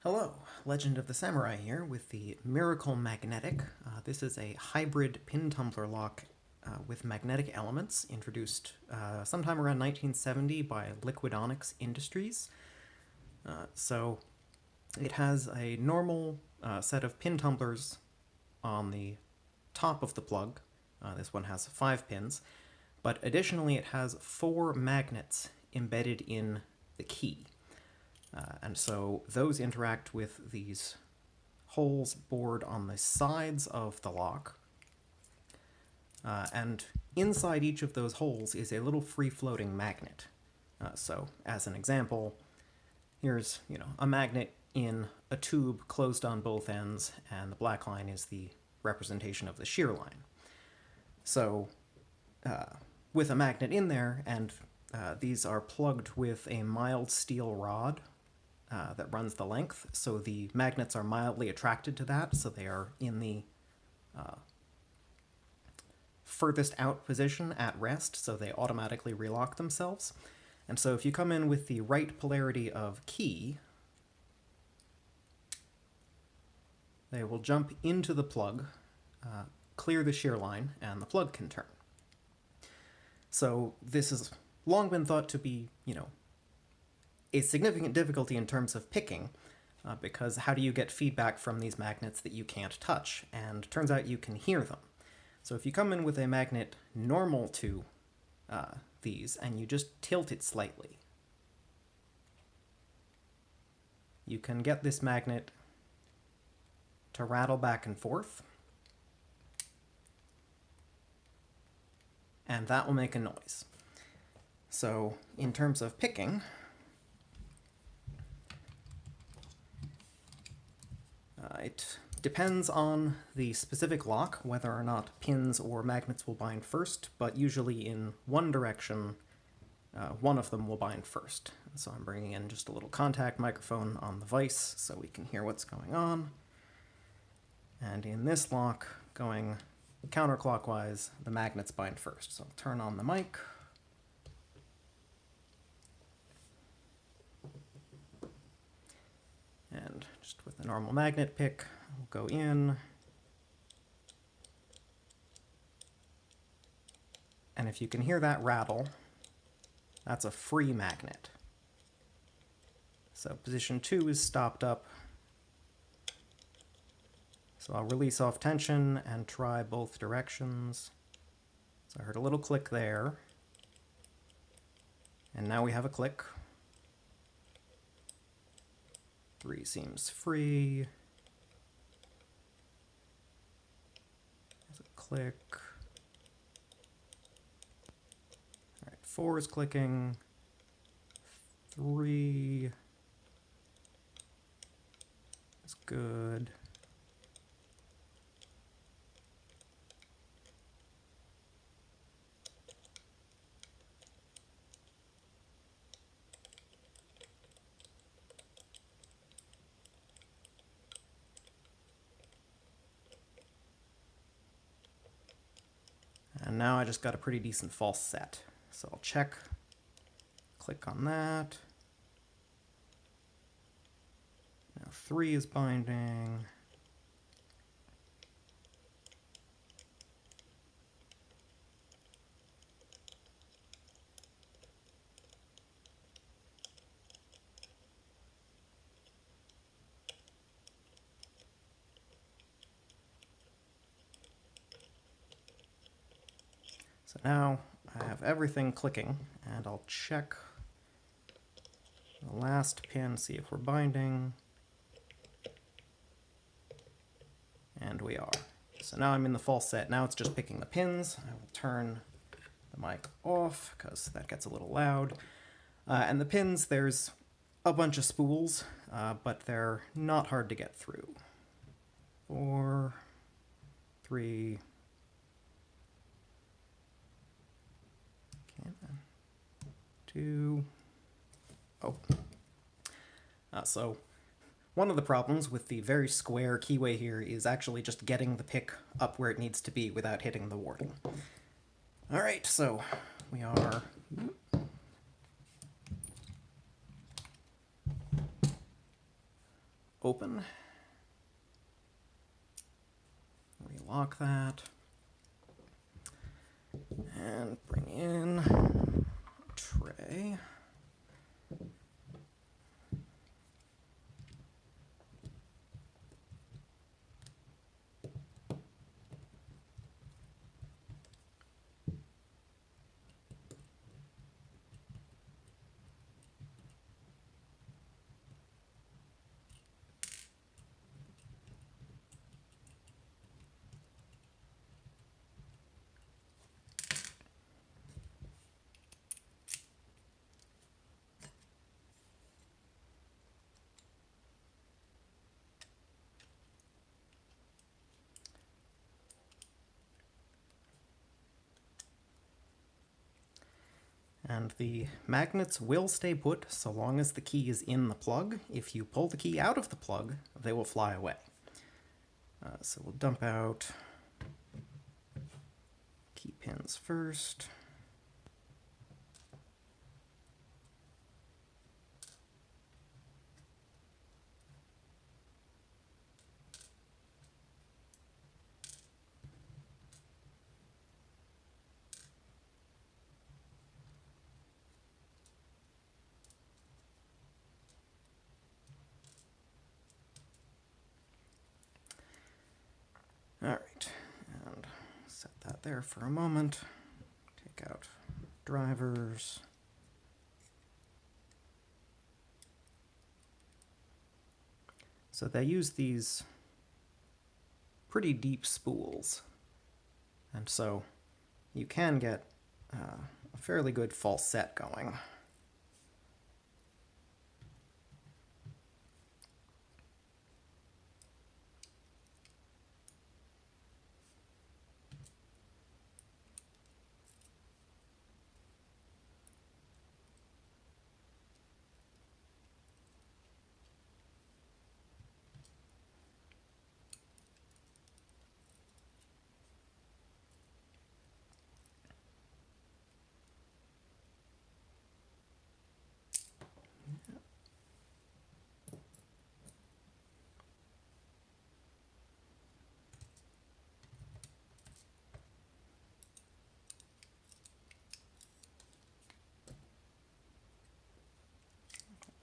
Hello, Legend of the Samurai here with the Miracle Magnetic. This is a hybrid pin-tumbler lock with magnetic elements introduced sometime around 1970 by Liquidonics Industries. So it has a normal set of pin tumblers on the top of the plug. This one has 5 pins, but additionally it has 4 magnets embedded in the key. And so those interact with these holes bored on the sides of the lock. And inside each of those holes is a little free-floating magnet. So, as an example, here's a magnet in a tube closed on both ends, and the black line is the representation of the shear line. So, with a magnet in there, and these are plugged with a mild steel rod that runs the length, so the magnets are mildly attracted to that, so they are in the furthest out position at rest, so they automatically relock themselves. And so if you come in with the right polarity of key, they will jump into the plug, clear the shear line, and the plug can turn. So this has long been thought to be, a significant difficulty in terms of picking, because how do you get feedback from these magnets that you can't touch? And turns out you can hear them. So if you come in with a magnet normal to these, and you just tilt it slightly, you can get this magnet to rattle back and forth, and that will make a noise. So in terms of picking, it depends on the specific lock whether or not pins or magnets will bind first, but usually in one direction, one of them will bind first. So I'm bringing in just a little contact microphone on the vise so we can hear what's going on. And in this lock, going counterclockwise, the magnets bind first. So I'll turn on the mic. And just with the normal magnet pick, we'll go in. And if you can hear that rattle, that's a free magnet. So position 2 is stopped up. So I'll release off tension and try both directions. So I heard a little click there. And now we have a click. 3 seems free. There's a click. Alright, 4 is clicking. 3 is good. And now I just got a pretty decent false set. So I'll check, click on that. Now 3 is binding. So now I have everything clicking, and I'll check the last pin, see if we're binding. And we are. So now I'm in the false set. Now it's just picking the pins. I will turn the mic off, because that gets a little loud. And the pins, there's a bunch of spools, but they're not hard to get through. 4, 3, 2. So one of the problems with the very square keyway here is actually just getting the pick up where it needs to be without hitting the wardle. Alright, so we are... open. Relock that. And bring in a tray. And the magnets will stay put so long as the key is in the plug. If you pull the key out of the plug, they will fly away. So we'll dump out key pins first. All right, and set that there for a moment. Take out drivers. So they use these pretty deep spools, and so you can get a fairly good false set going.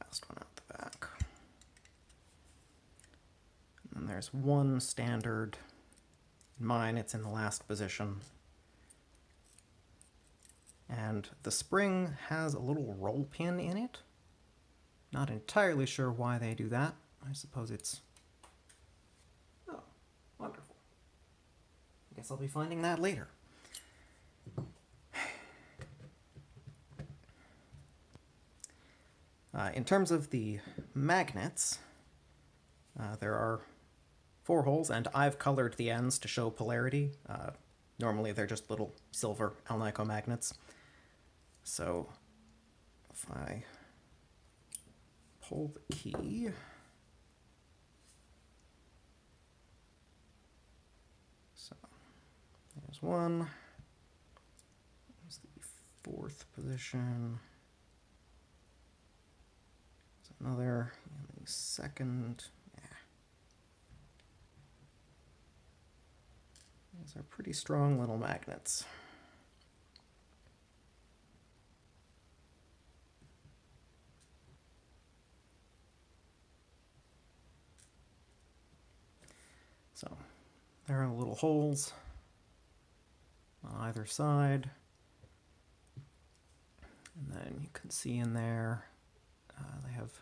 Last one out the back. And there's one standard. In mine, it's in the last position. And the spring has a little roll pin in it. Not entirely sure why they do that. I suppose it's... Oh, wonderful. I guess I'll be finding that later. In terms of the magnets, there are 4 holes, and I've colored the ends to show polarity. Normally they're just little silver Alnico magnets. So if I pull the key, so there's one, there's the 4th position, there's another, and the 2nd. These are pretty strong little magnets. So there are little holes on either side. And then you can see in there, they have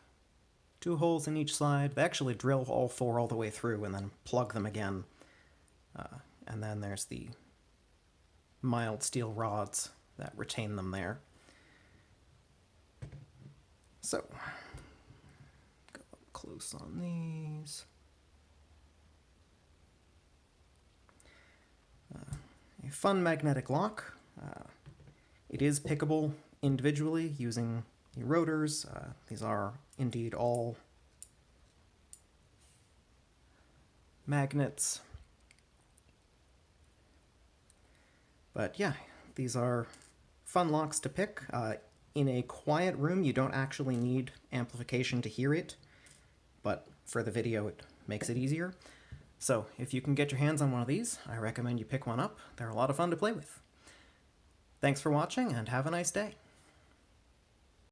2 holes in each side. They actually drill all 4 all the way through and then plug them again. And then there's the mild steel rods that retain them there. So, go up close on these. A fun magnetic lock. It is pickable individually using the rotors. These are indeed all magnets. But yeah, these are fun locks to pick. In a quiet room, you don't actually need amplification to hear it, but for the video, it makes it easier. So if you can get your hands on one of these, I recommend you pick one up. They're a lot of fun to play with. Thanks for watching, and have a nice day.